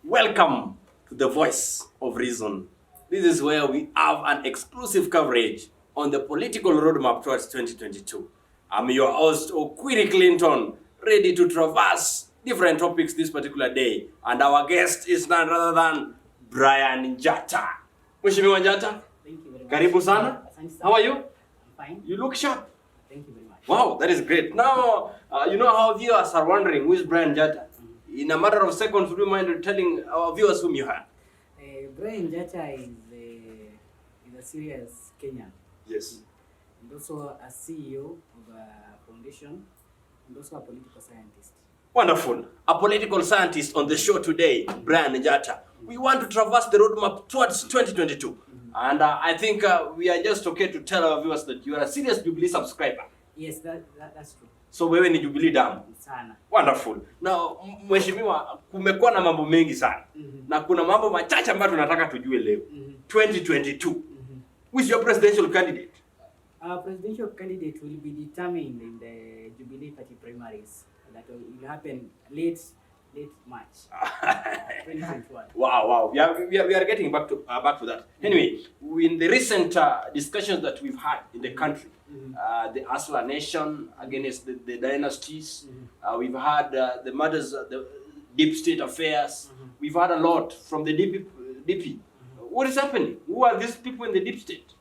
Welcome to the Voice of Reason. This is where we have an exclusive coverage on the political roadmap towards 2022. I'm your host, Okwiri Clinton, ready to traverse different topics this particular day. And our guest is none other than Brian Njata. Mheshimiwa Njata, thank you very much. Karibu sana. How are you? I'm fine. You look sharp. Thank you very much. Wow, that is great. Now, you know how viewers are wondering who is Brian Njata. In a matter of seconds, would you mind telling our viewers whom you are? Brian Njata is a serious Kenyan. Yes. And also a CEO of a foundation and also a political scientist. Wonderful. A political scientist on the show today, Brian Njata. We want to traverse the roadmap towards 2022. And I think we are just okay to tell our viewers that you are a serious Jubilee subscriber. Yes, that's true. So wewe ni Jubilee damu. Sana. Wonderful. Now, mheshimiwa, kumekuwa na mambo mengi sana. Na kuna mambo machache ambayo tunataka tujue leo. 2022. Who is your presidential candidate? Our presidential candidate will be determined in the Jubilee Party primaries that will happen late March 2021. Wow. We are getting back to that. Anyway, in the recent discussions that we've had in the country, the Asla Nation against the dynasties, we've had the matters, the deep state affairs. We've had a lot from the DP. What is happening? Who are these people in the deep state?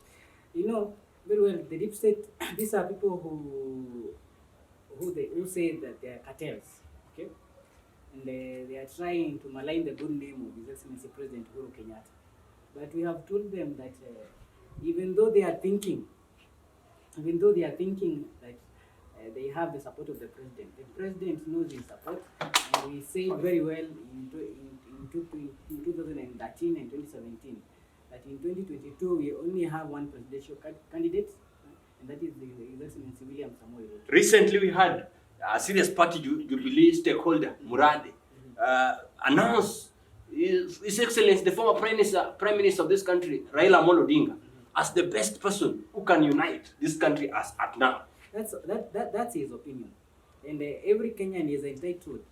You know very well, the deep state. These are people who say that they are cartels. Okay. And they are trying to malign the good name of His Excellency President Ruto Kenyatta. But we have told them that even though they are thinking that they have the support of the president knows his support. And we said very well in 2013 and 2017 that in 2022 we only have one presidential candidate, and that is His Excellency William Samoei Ruto. Recently, we had a serious party Jubilee stakeholder, Murade, announced His Excellency, the former Prime Minister of this country, Raila Amolo Odinga, as the best person who can unite this country as at now. That's his opinion, and every Kenyan is entitled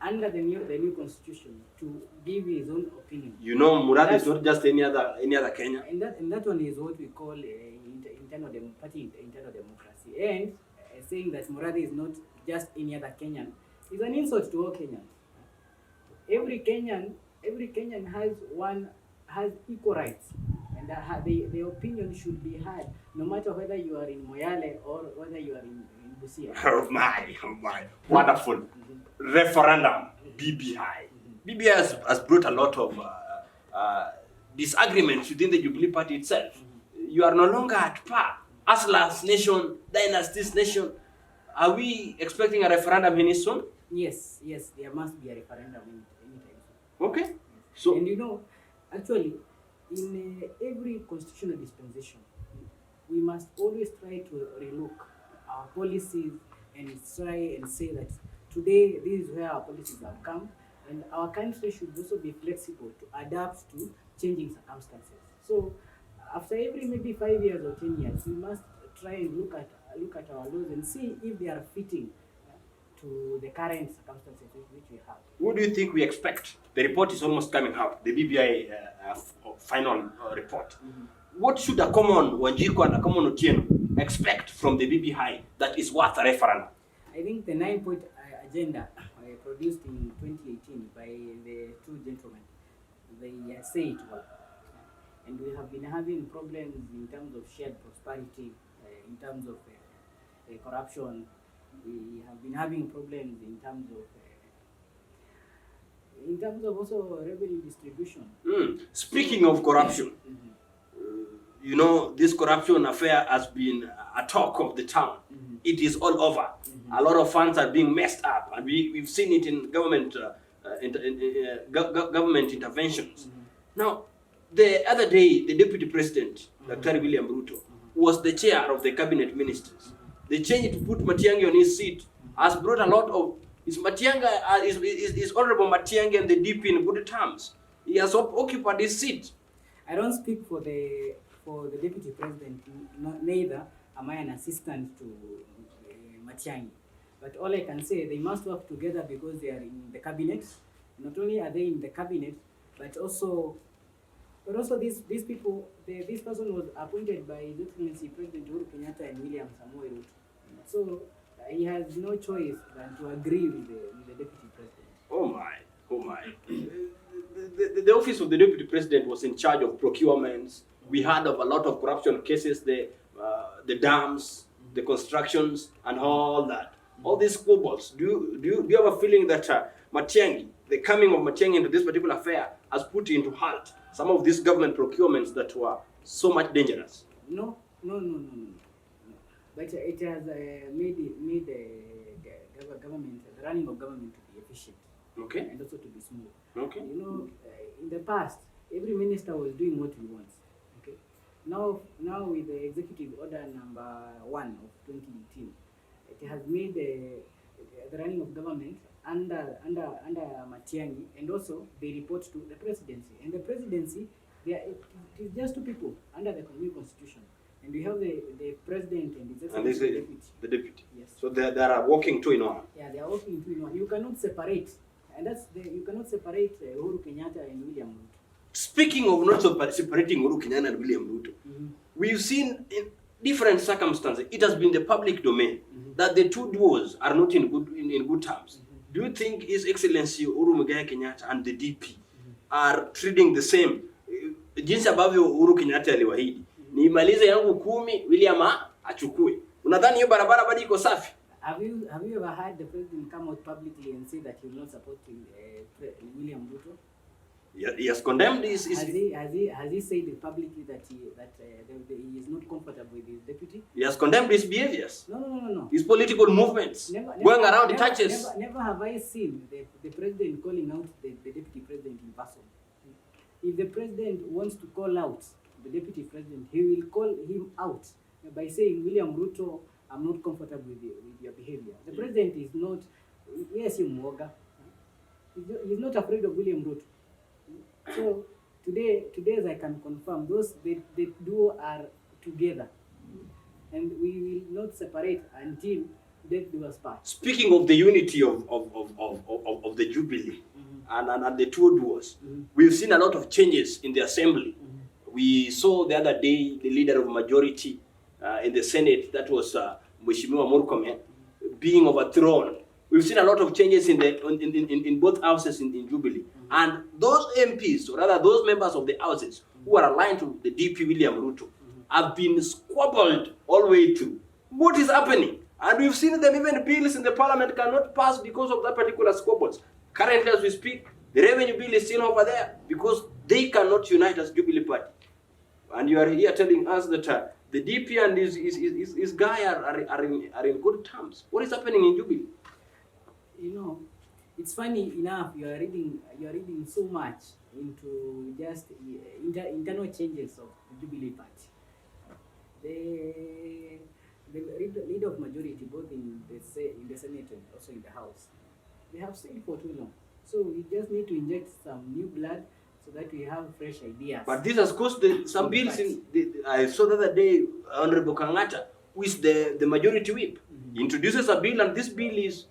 under the new constitution to give his own opinion. You know, Murade is not just any other Kenyan. And that one is what we call internal democracy. And saying that Murade is not just any other Kenyan is an insult to all Kenyans. Every Kenyan has equal rights, and the opinion should be heard, no matter whether you are in Moyale or whether you are in Busia. Oh my, wonderful. Referendum, BBI. BBI has brought a lot of disagreements within the Jubilee Party itself. You are no longer at par. Aslas Nation, Dynasties Nation. Are we expecting a referendum any soon? Yes, there must be a referendum anytime soon. Okay. So, and you know, actually, in every constitutional dispensation, we must always try to relook our policies and try and say that today this is where our policies have come, and our country should also be flexible to adapt to changing circumstances. So after every maybe 5 years or 10 years, we must try and look at our laws and see if they are fitting to the current circumstances which we have. What do you think we expect? The report is almost coming out, the BBI final report. What should a common Wanjiku and a common Otieno expect from the BBI that is worth a referendum? I think the 9-point agenda produced in 2018 by the two gentlemen, they say it well. And we have been having problems in terms of shared prosperity, in terms of corruption. We have been having problems in terms of also revenue distribution. Speaking of corruption, you know, this corruption affair has been a talk of the town. It is all over. A lot of funds are being messed up, and we've seen it in government government interventions. Now, the other day, the Deputy President, Dr. William Ruto, was the chair of the cabinet ministers. The change to put Matiang'i on his seat has brought a lot of is Honorable Matiang'i and the DP in good terms. He has occupied his seat. I don't speak for the Deputy President, neither am I an assistant to Matiang'i. But all I can say, they must work together because they are in the cabinet, Not only are they in the cabinet, but also these people, this person was appointed by His Excellency President Uhuru Kenyatta and William Samoei Ruto. So he has no choice than to agree with the deputy president. Oh my, oh my. The office of the deputy president was in charge of procurements. We heard of a lot of corruption cases, the dams, the constructions, and all that. All these squabbles. Do you have a feeling that Matiang'i, the coming of Matiang'i into this particular affair, has put into halt some of these government procurements that were so much dangerous? No. But it has made the government, the running of government, to be efficient. Okay. And also to be smooth. Okay. You know, in the past, every minister was doing what he wants. Okay. Now with the executive order number 1 of 2018, it has made the running of government under Matiang'i, and also they report to the presidency. And the presidency, it is just 2 people under the new constitution. And we have the president and the deputy. Yes. So they are working 2 in 1. Yeah, they are working 2 in 1. You cannot separate, and you cannot separate Uhuru Kenyatta and William Ruto. Speaking of not separating Uhuru Kenyatta and William Ruto, we've seen in different circumstances, it has been the public domain that the 2 duos are not in good terms. Do you think His Excellency Uhuru Muigai Kenyatta and the DP are treating the same? Jinsi ambavyo Uhuru Kenyatta aliwaahidi, nimalize yangu 10, William achukue. Unadhani hiyo barabara bado iko safi? Have you ever heard the president come out publicly and say that he will not support William Ruto? He has condemned this. Has he said publicly that he is not comfortable with his deputy? He has condemned his behaviors. No. His political movements, going around the churches. Never have I seen the president calling out the deputy president in person. If the president wants to call out the deputy president, he will call him out by saying, William Ruto, I'm not comfortable with your behavior. The president is not, yes, you Mwoga. He's not afraid of William Ruto. So today as I can confirm, the duo are together, and we will not separate until death do us part. Speaking of the unity of the Jubilee and the 2 duos, we've seen a lot of changes in the assembly. We saw the other day the leader of majority in the Senate, that was Mheshimiwa Murkomen, being overthrown. We've seen a lot of changes in both houses in Jubilee. And those MPs, or rather those members of the houses who are aligned to the DP William Ruto, have been squabbled all the way to what is happening. And we've seen them, even bills in the parliament cannot pass because of that particular squabbles. Currently, as we speak, the revenue bill is still over there because they cannot unite as Jubilee Party. And you are here telling us that the DP and his guy are in good terms. What is happening in Jubilee? You know, it's funny enough, you are reading so much into just internal changes of the Jubilee Party. The leader of majority, both in the Senate and also in the House, they have stayed for too long. So we just need to inject some new blood so that we have fresh ideas. But this has caused some bills. I saw the other day, Honorable Kangata, who is the majority whip, introduces a bill, and this bill is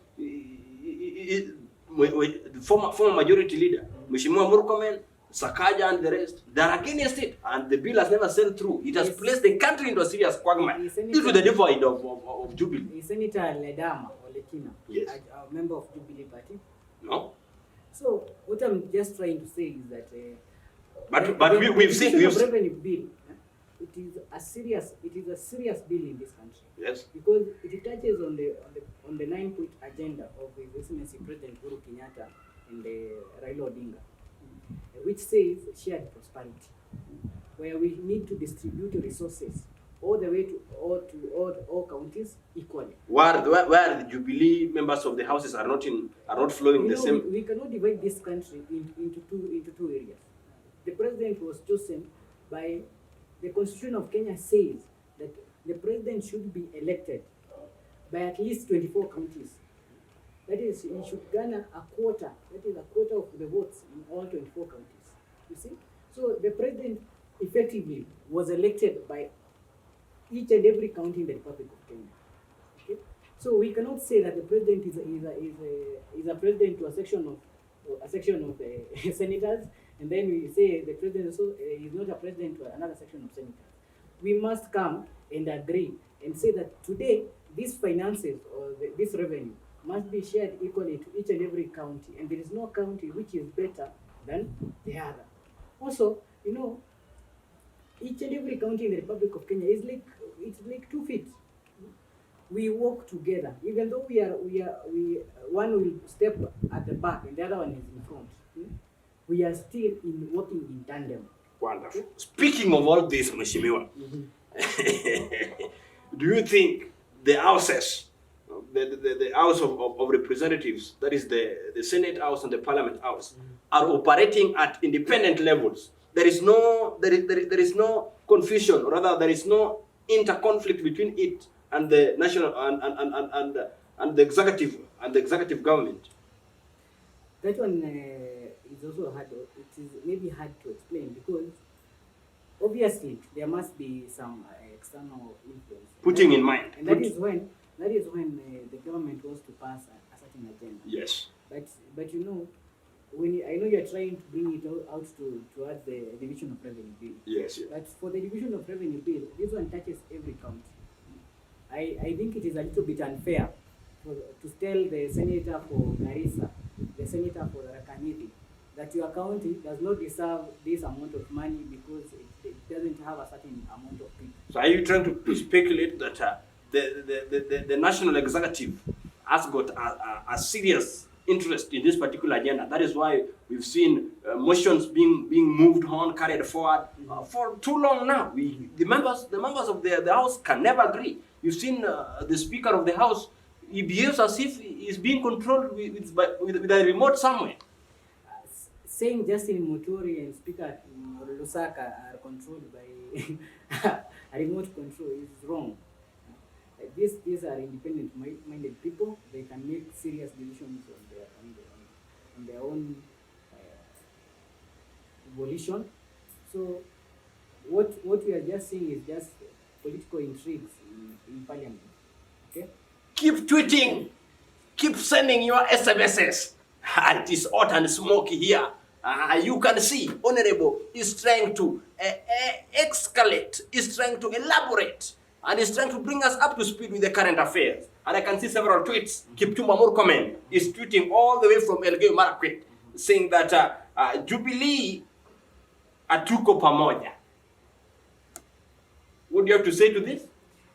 the former majority leader, Mheshimiwa Murkomen, Sakaja, and the rest. They are against it, and the bill has never sailed through. It has placed the country into a serious quagmire due to the divide of Jubilee. Senator Ledama Olekina, yes, a member of Jubilee Party. No. So what I'm just trying to say is that, but we've seen revenue bill. It is a serious bill in this country. Yes. Because it touches on the 9-point agenda of His Excellency President Uhuru Kenyatta and Raila Odinga, which says shared prosperity, where we need to distribute resources all the way to all counties equally. Where the Jubilee members of the houses are not flowing the same. We cannot divide this country into two areas. The president was chosen by the Constitution of Kenya says that the president should be elected by at least 24 counties. That is, he should garner a quarter. That is a quarter of the votes in all 24 counties. You see? So the president effectively was elected by each and every county in the Republic of Kenya. Okay? So we cannot say that the president is a president to a section of a section of senators, and then we say the president also is not a president to another section of senators. We must come and agree and say that today these finances or this revenue must be shared equally to each and every county, and there is no county which is better than the other. Also, each and every county in the Republic of Kenya is like, it's like 2 feet. We work together, even though we one will step at the back and the other one is in front. We are still working in tandem. Wonderful. Speaking of all this, Mheshimiwa, do you think the houses, the House of Representatives, that is the Senate House and the Parliament House, are operating at independent levels? There is no confusion, or rather there is no interconflict between it and the national and the executive government. That one is also hard. It is maybe hard to explain because obviously there must be some external influence. Putting in mind, and that is when the government wants to pass a certain agenda. Yes. But when I know you are trying to bring it out towards the division of revenue bill. Yes, yes. But for the division of revenue bill, this one touches every county. I think it is a little bit unfair to tell the senator for Garissa, the senator for Rakanithi, that your county does not deserve this amount of money because it doesn't have a certain amount of people. So are you trying to speculate that the national executive has got a serious interest in this particular agenda? That is why we've seen motions being moved on, carried forward for too long now. The members of the House can never agree. You've seen the Speaker of the House, he behaves as if he's being controlled with a remote somewhere. Saying Justin Muturi and Speaker Lusaka are controlled by a remote control is wrong. These are independent-minded people. They can make serious decisions on their own volition. So what we are just seeing is just political intrigues in Parliament. Okay. Keep tweeting, keep sending your SMSs. It is hot and smoky here. You can see Honorable is trying to escalate, is trying to elaborate, and is trying to bring us up to speed with the current affairs. And I can see several tweets. Kipchumba Murkomen is tweeting all the way from Elgeyo Marakwet, saying that Jubilee atuko pamoja. What do you have to say to this?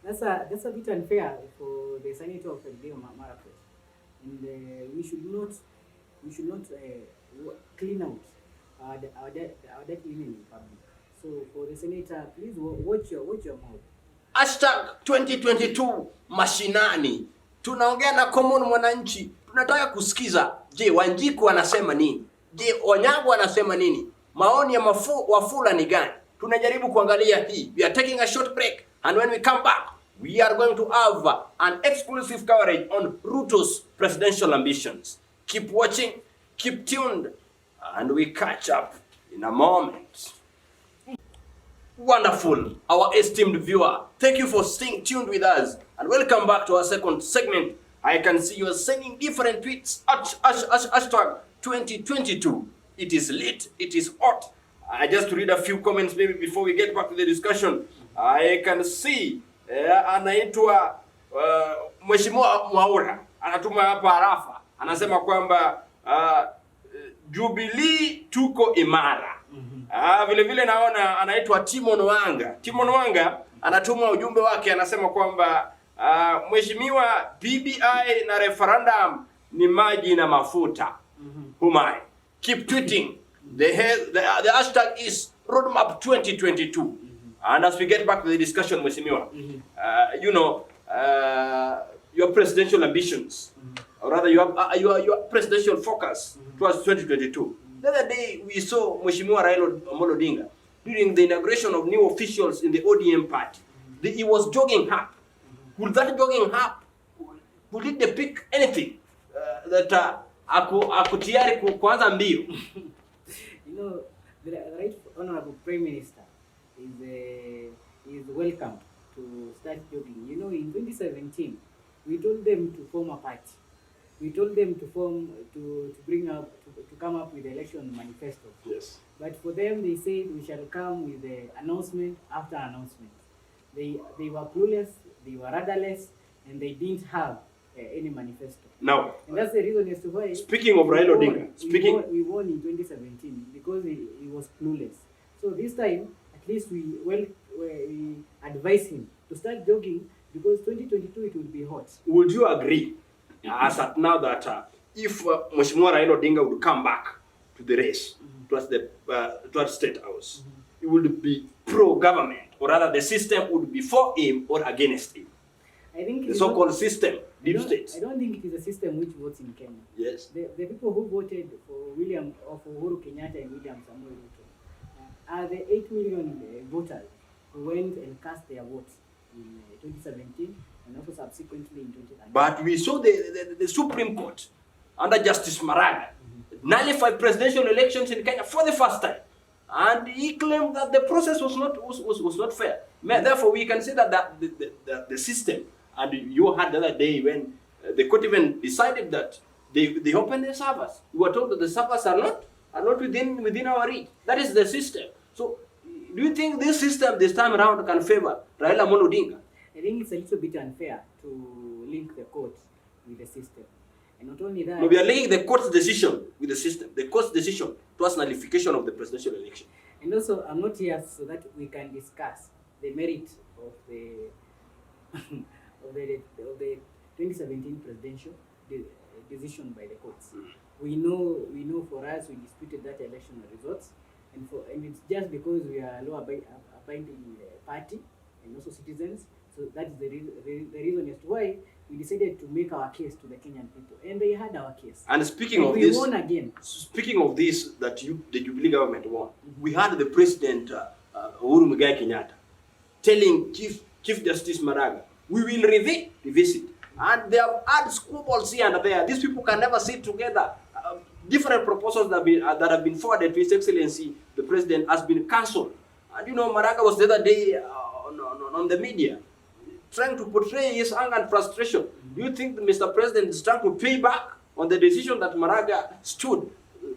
That's a bit unfair for the senator of Elgeyo Marakwet, and we should not clean out our debt limit in public. So for the senator, please watch your mouth. Hashtag 2022 mashinani. Tunaongea na common mwananchi. Tunataka kusikiza. Je, Wanjiku anasema nini? Je, Onyango anasema nini? Maoni ya Wafula ni gani? Tunajaribu kuangalia hii. We are taking a short break, and when we come back, we are going to have an exclusive coverage on Ruto's presidential ambitions. Keep watching, keep tuned, and we catch up in a moment. Wonderful, our esteemed viewer. Thank you for staying tuned with us, and welcome back to our second segment. I can see you are sending different tweets. Hashtag 2022. It is lit, it is hot. I just read a few comments maybe before we get back to the discussion. I can see anaitwa Mheshimiwa Mwaura anatuma hapa arafa, anasema kwamba Jubilee tuko imara. Vile vile naona anaitwa Timon Wanga anatuma ujumbe wake, anasema kwamba Mheshimiwa BBI na referendum ni maji na mafuta. Humai. Keep tweeting. The hashtag is roadmap 2022. And as we get back to the discussion, Mheshimiwa, your presidential ambitions, or rather your presidential focus towards 2022. The other day we saw Mheshimiwa Raila Amolo Odinga during the inauguration of new officials in the ODM party. He was jogging up. Would that jogging up, would it depict anything that ako tayari kuanza mbio? The right honorable Prime Minister is welcome to start jogging. In 2017, we told them to form a party. we told them to come up with the election manifesto. Yes. But for them, they said we shall come with the announcement after announcement. They were clueless, they were rudderless, and they didn't have any manifesto. Now, and that's the reason as to why. Speaking of Raila Odinga, we won in 2017 because he was clueless. So this time, at least we advise him to start jogging because 2022 it will be hot. Would you agree, as at now, that if Mheshimiwa Raila Odinga would come back to the race, towards State House, it would be pro-government, or rather the system would be for him or against him? I think the so-called system, deep state. I don't think it is a system which votes in Kenya. Yes. The people who voted for Uhuru Kenyatta and William Samoei Ruto are the 8 million voters who went and cast their votes in 2017 and also subsequently in 2019. But we saw the Supreme Court under Justice Maraga nullify presidential elections in Kenya for the first time, and he claimed that the process was not fair. Therefore, we can say that the system, and you heard the other day when the court even decided that they opened the servers. We were told that the servers are not within our reach. That is the system. So, do you think this system this time around can favor Raila Amolo Odinga? I think it's a little bit unfair to link the court with the system. And not only that... No, we are linking the court's decision with the system. The court's decision towards nullification of the presidential election. And also, I'm not here so that we can discuss the merit of the of the 2017 presidential decision by the courts. We know for us, we disputed that election results, and it's just because we are a law-abiding party and also citizens. So that is the reason as to why we decided to make our case to the Kenyan people, and they had our case. And speaking of this, we won again. Speaking of this, that the Jubilee government won, we had the president Uhuru Muigai Kenyatta telling Chief Justice Maraga, we will revisit, and they have had squabbles here and there. These people can never sit together. Different proposals that have been forwarded to His Excellency the President has been cancelled. And you know, Maraga was the other day on the media trying to portray his anger and frustration. Do you think Mr. President is trying to pay back on the decision that Maraga stood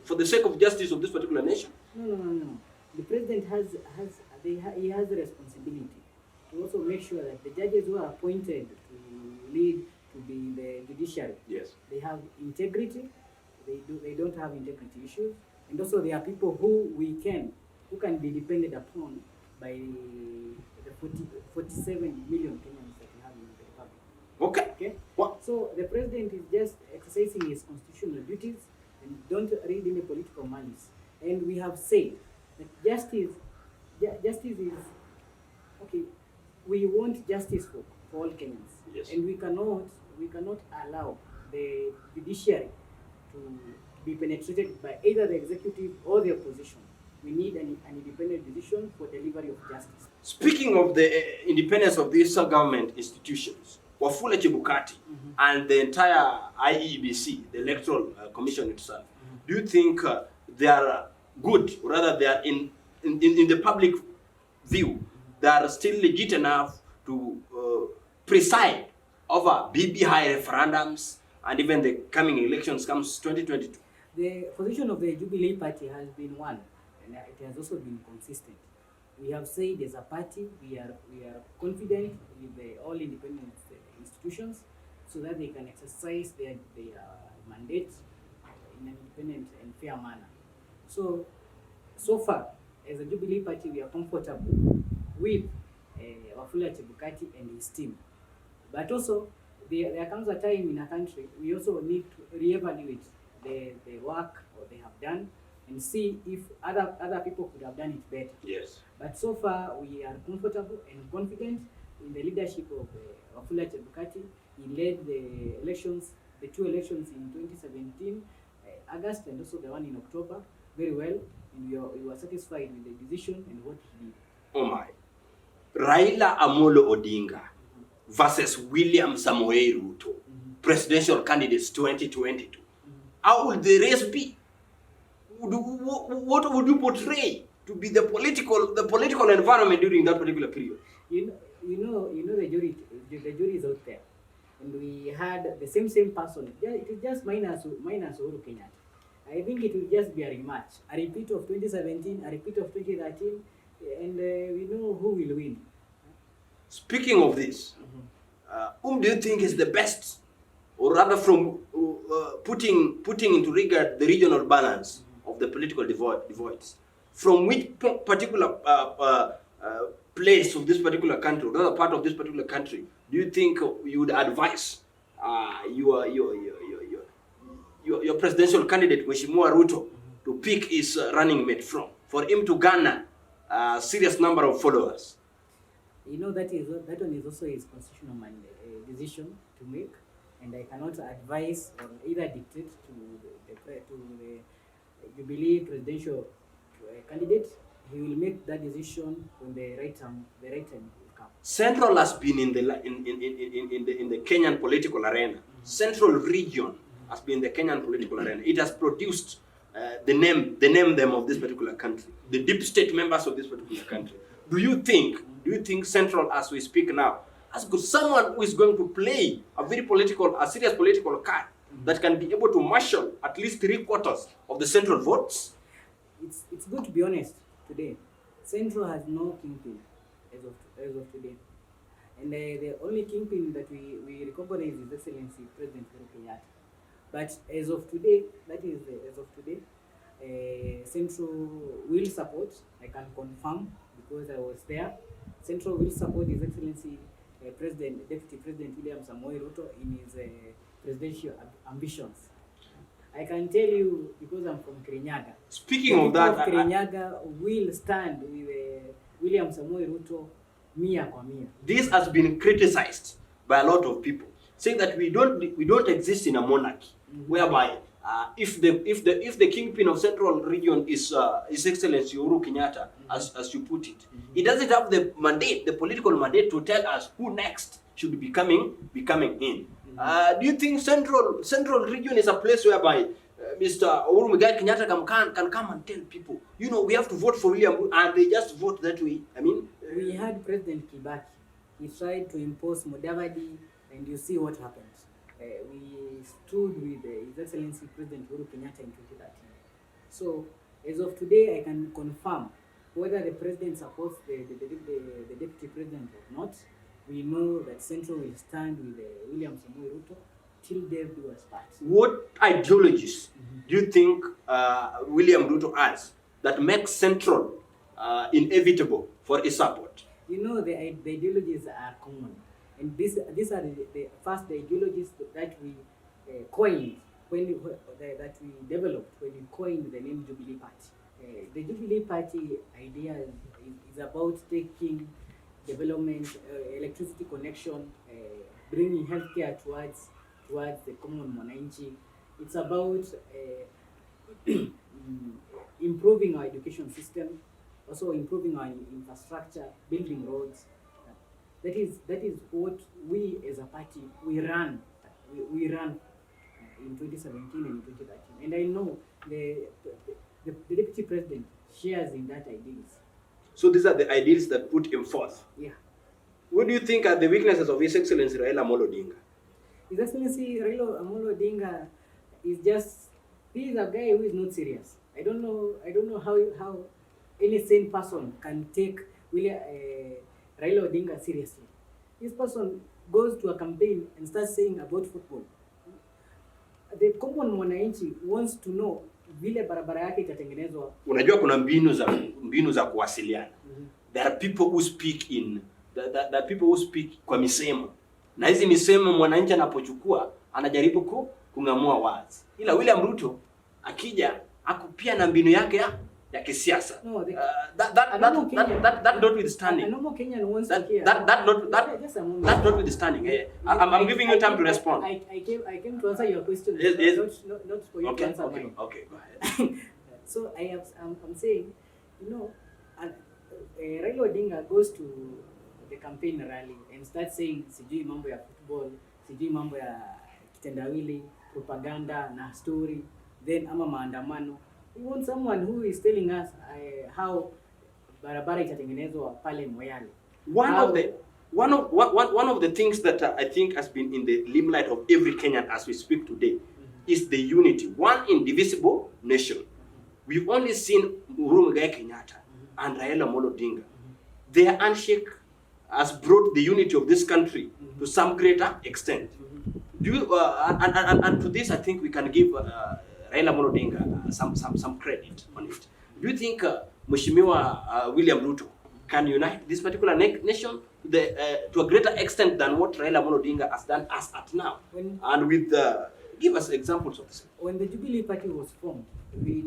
for the sake of justice of this particular nation? No. The President has the responsibility to also make sure that the judges who are appointed to lead to be in the judiciary, yes, they have integrity. They don't have integrity issues, and also there are people who can be depended upon by the 47 million Kenyans that we have in the Republic. Okay. What? So the President is just exercising his constitutional duties, and don't read any political malice. And we have said that justice is okay. We want justice for all Kenyans, yes, and we cannot allow the judiciary to be penetrated by either the executive or the opposition. We need an independent decision for delivery of justice. Speaking of the independence of these government institutions, Wafula Chebukati and the entire IEBC, the Electoral Commission itself, do you think they are good, or rather they are in the public view, they are still legit enough to preside over BBI referendums and even the coming elections comes 2022? The position of the Jubilee Party has been one, and it has also been consistent. We have said as a party, we are confident with all independent institutions so that they can exercise their mandate in an independent and fair manner. So far, as a Jubilee Party, we are comfortable with Wafula Chebukati and his team. But also, there comes a time in a country we also need to reevaluate the work what they have done and see if other people could have done it better. Yes. But so far we are comfortable and confident in the leadership of Wafula Chebukati. He led the two elections in 2017, August, and also the one in October very well, and we were satisfied with the decision and what he did. Oh my. Raila Amolo Odinga versus William Samoei Ruto, presidential candidates 2022. How would the race be? What would you portray to be the political environment during that particular period? You know the jury is out there, and we had the same person. It is just minus Uhuru Kenyatta. I think it will just be a rematch, a repeat of 2017, a repeat of 2013, and we know who will win. Speaking of this, whom do you think is the best, or rather from putting into regard the regional balance of the political divides, from which particular place of this particular country, or other part of this particular country, do you think you would advise your presidential candidate, Mheshimiwa Ruto, to pick his running mate from, for him to garner a serious number of followers? You know, that one is also his constitutional decision to make, and I cannot advise or either dictate to the Jubilee presidential candidate. He will make that decision when the right time will come. Central has been in the Kenyan political arena. Central region has been the Kenyan political arena. It has produced the name them of this particular country, the deep state members of this particular country. Do you think Central, as we speak now, has got someone who is going to play a serious political card that can be able to marshal at least 3/4 of the Central votes? It's good to be honest today. Central has no kingpin as of today. And the only kingpin that we recognize is Excellency President Ruto Kenyatta. But as of today, Central will support, I can confirm because I was there, Central will support His Excellency Deputy President William Samoei Ruto in his presidential ambitions. I can tell you because I'm from Kirinyaga. Speaking of that, Kirinyaga will stand with William Samoei Ruto mia kwa mia. This has been criticized by a lot of people, saying that we don't exist in a monarchy, whereby if the kingpin of Central region is His Excellency Uhuru Kenyatta, as you put it, he doesn't have the mandate, the political mandate, to tell us who next should be coming in. Do you think Central region is a place whereby Mr. Uhuru Kenyatta can come and tell people, you know, we have to vote for William, and they just vote that way? I mean, we had President Kibaki. He tried to impose Mudavadi, and you see what happened. We stood with His Excellency President Ruto Kenyatta in 2013. So, as of today, I can confirm whether the president supports the deputy president or not. We know that Central will stand with William Samoei Ruto till death do us part. What ideologies do you think William Ruto has that makes Central inevitable for his support? You know, the ideologies are common. And these are the ideologies that we coined, that we developed when we coined the name Jubilee Party. The Jubilee Party idea is about taking development, electricity connection, bringing healthcare towards the common mwananchi. It's about improving our education system, also improving our infrastructure, building roads. That is what we as a party we ran in 2017 and 2013, and I know the deputy president shares in that ideals. So these are the ideals that put him forth. Yeah. What do you think are the weaknesses of His Excellency Raila Amolo Odinga? His Excellency Raila Amolo Odinga is he is a guy who is not serious. I don't know how any sane person can take Raila Odinga seriously. This person goes to a campaign and starts saying about football. The common mwananchi wants to know vile barabara yake itatengenezwa. Unajua kuna mbinu za kuwasiliana. There are people who speak kwa misemo. Na hizi misemo mwananchi anapochukua anajaribu kung'amua wazi. Ila William Ruto akija akupia na mbinu yake ya kisiasa. No, that notwithstanding. A normal Kenyan wants to hear. That notwithstanding. I'm giving you time to respond. I came to answer your question. Yes. Not for you to answer mine. Okay, go ahead. So I'm saying, you know, Raila Odinga goes to the campaign rally and starts saying sijui mambo ya football, sijui mambo ya kitendawili, propaganda na story, then ama maandamano. We want someone who is telling us how barabara itatengenezwa pale Moyale. one of the things that I think has been in the limelight of every Kenyan as we speak today is the unity, one indivisible nation. We've only seen Uhuru Muigai Kenyatta and Raila Amolo Odinga. Their handshake has brought the unity of this country to some greater extent. Do you, and to this, I think we can give Raila Amolo Odinga some credit on it. Do you think Mheshimiwa William Ruto can unite this particular nation to a greater extent than what Raila Amolo Odinga has done as at now? And with give us examples of this. When the Jubilee Party was formed, we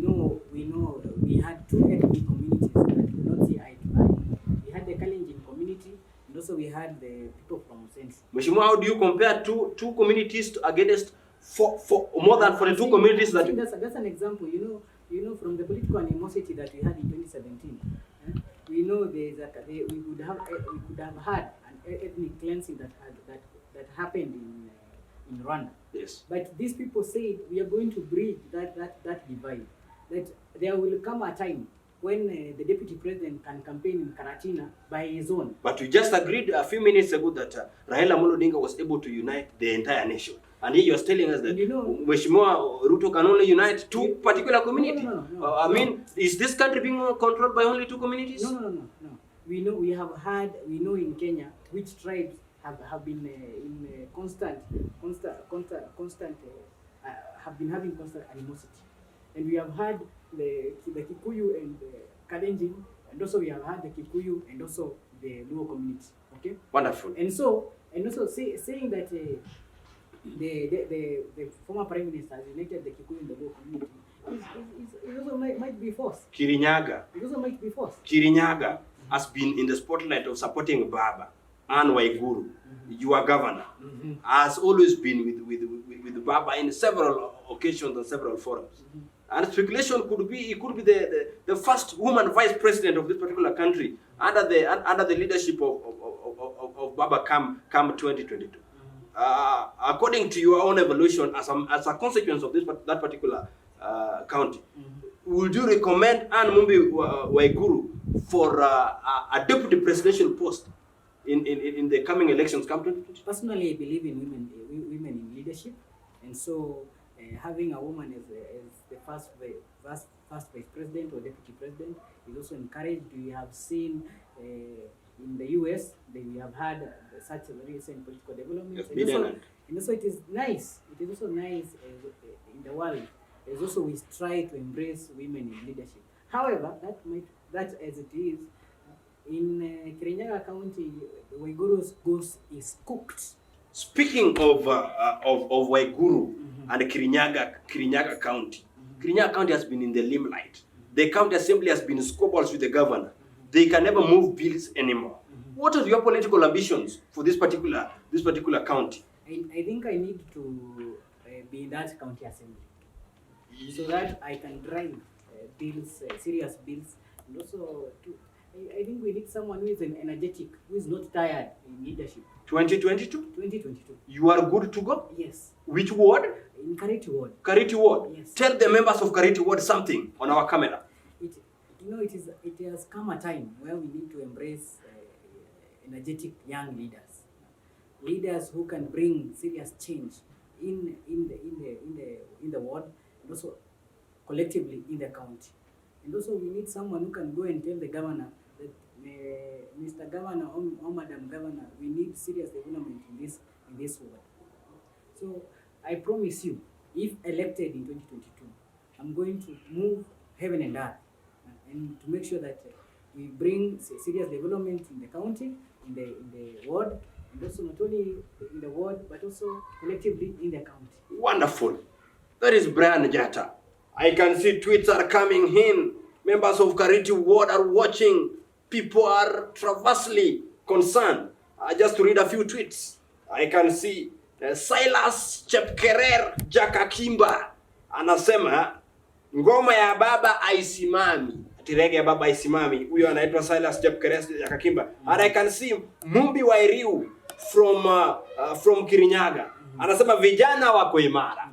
had two ethnic communities that could not see eye to eye. We had the Kalenjin community, and also we had the people from Central. Mheshimiwa, how do you compare two communities against for more than 42 communities that? That's an example. You know, from the political animosity that we had in 2017, we know we could have had an ethnic cleansing that happened in Rwanda. Yes. But these people said we are going to bridge that divide. That there will come a time when the deputy president can campaign in Karatina by his own. But we just agreed a few minutes ago that Raila Amolo Odinga was able to unite the entire nation. And here you're telling us that Mheshimiwa Ruto can only unite two particular communities. No. I mean, is this country being controlled by only two communities? No. We know in Kenya which tribes have been in constant have been having constant animosity, and we have had the Kikuyu and the Kalenjin, and also we have had the Kikuyu and also the Luo community. Okay. Wonderful. And also saying that the former prime minister has united the Kikuyu and the Luo community it also might be forced. Kirinyaga. It also might be forced. Kirinyaga has been in the spotlight of supporting Baba and Waiguru, your governor, has always been with Baba in several occasions and several forums. And speculation could be the first woman vice president of this particular country under the leadership of Baba come 2022. According to your own evaluation, as a consequence of that particular county, would you recommend Anne Mumbi Waiguru for a deputy presidential post in the coming elections come 2022? Personally, I believe in women in leadership, and so having a woman as the first vice president or deputy president is also encouraged. We have seen in the US we have had such a recent political development, and also it is nice. It is also nice in the world. As also we try to embrace women in leadership. However, that as it is, in Kirinyaga County, Waiguru's goose is cooked. Speaking of Waiguru and Kirinyaga County, Kirinyaga County has been in the limelight. The county assembly has been squabbles with the governor. They can never move bills anymore. What are your political ambitions for this particular county? I think I need to be in that county assembly, so that I can drive bills, serious bills, and also I think we need someone who is energetic, who is not tired in leadership. 2022? 2022. You are good to go? Yes. Which ward? In Kariti ward. Kariti ward? Yes. Tell the members of Kariti ward something on our camera. It has come a time where we need to embrace energetic young leaders who can bring serious change in the ward, and also collectively in the county. And also we need someone who can go and tell the governor that Mr. Governor or Madam Governor, we need serious development in this ward. So I promise you, if elected in 2022, I'm going to move heaven and earth and to make sure that we bring serious development in the county, in the ward, and also not only in the ward but also collectively in the county. Wonderful. That is Brian Jatta. I can see tweets are coming in. Members of Kariti ward are watching. People are traversely concerned. Just to read a few tweets. I can see Silas Chepkerer Jakakimba anasema ngoma ya baba aisimami. Tirege ya baba aisimami. Huyo anaitwa Silas Chepkerer Jakakimba. And I can see Mumbi Wairiu from Kirinyaga. Anasema vijana wako imara.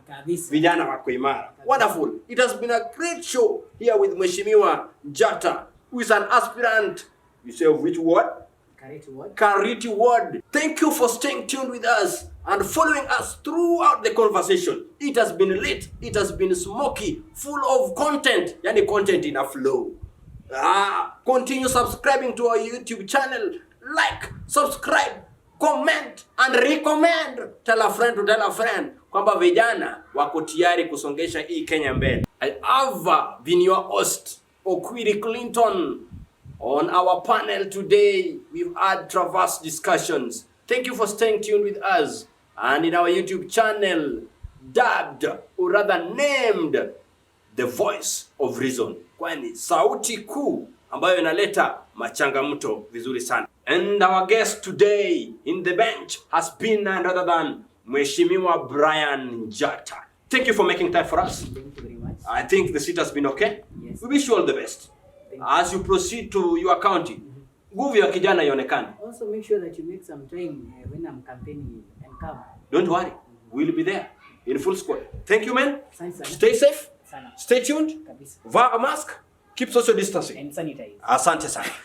Vijana wako imara. Wonderful. It has been a great show here with Mheshimiwa Jatta, who is an aspirant. You say of which ward? Kariti word. Thank you for staying tuned with us and following us throughout the conversation. It has been lit, it has been smoky, full of content. Yani content in a flow. Continue subscribing to our YouTube channel. Like, subscribe, comment and recommend. Tell a friend to tell a friend kwamba vijana wako tayari kusongesha hii Kenya mbele. I have been your host, Okwiri Clinton. On our panel today, we've had traverse discussions. Thank you for staying tuned with us. And in our YouTube channel, dubbed or rather named The Voice of Reason. Kwani sauti kuu ambayo inaleta machangamuto vizuri sana. And our guest today in the bench has been none other than Mheshimiwa Brian Njata. Thank you for making time for us. Thank you very much. I think the seat has been okay. Yes. We wish you all the best. As you proceed to your county, nguvu ya kijana ionekane. Also make sure that you make some time when I'm campaigning and come. Don't worry, we'll be there in full squad. Thank you, man. Stay safe. Sana. Stay tuned. Kabisa. Wear a mask. Keep social distancing. And sanitize. Asante sana.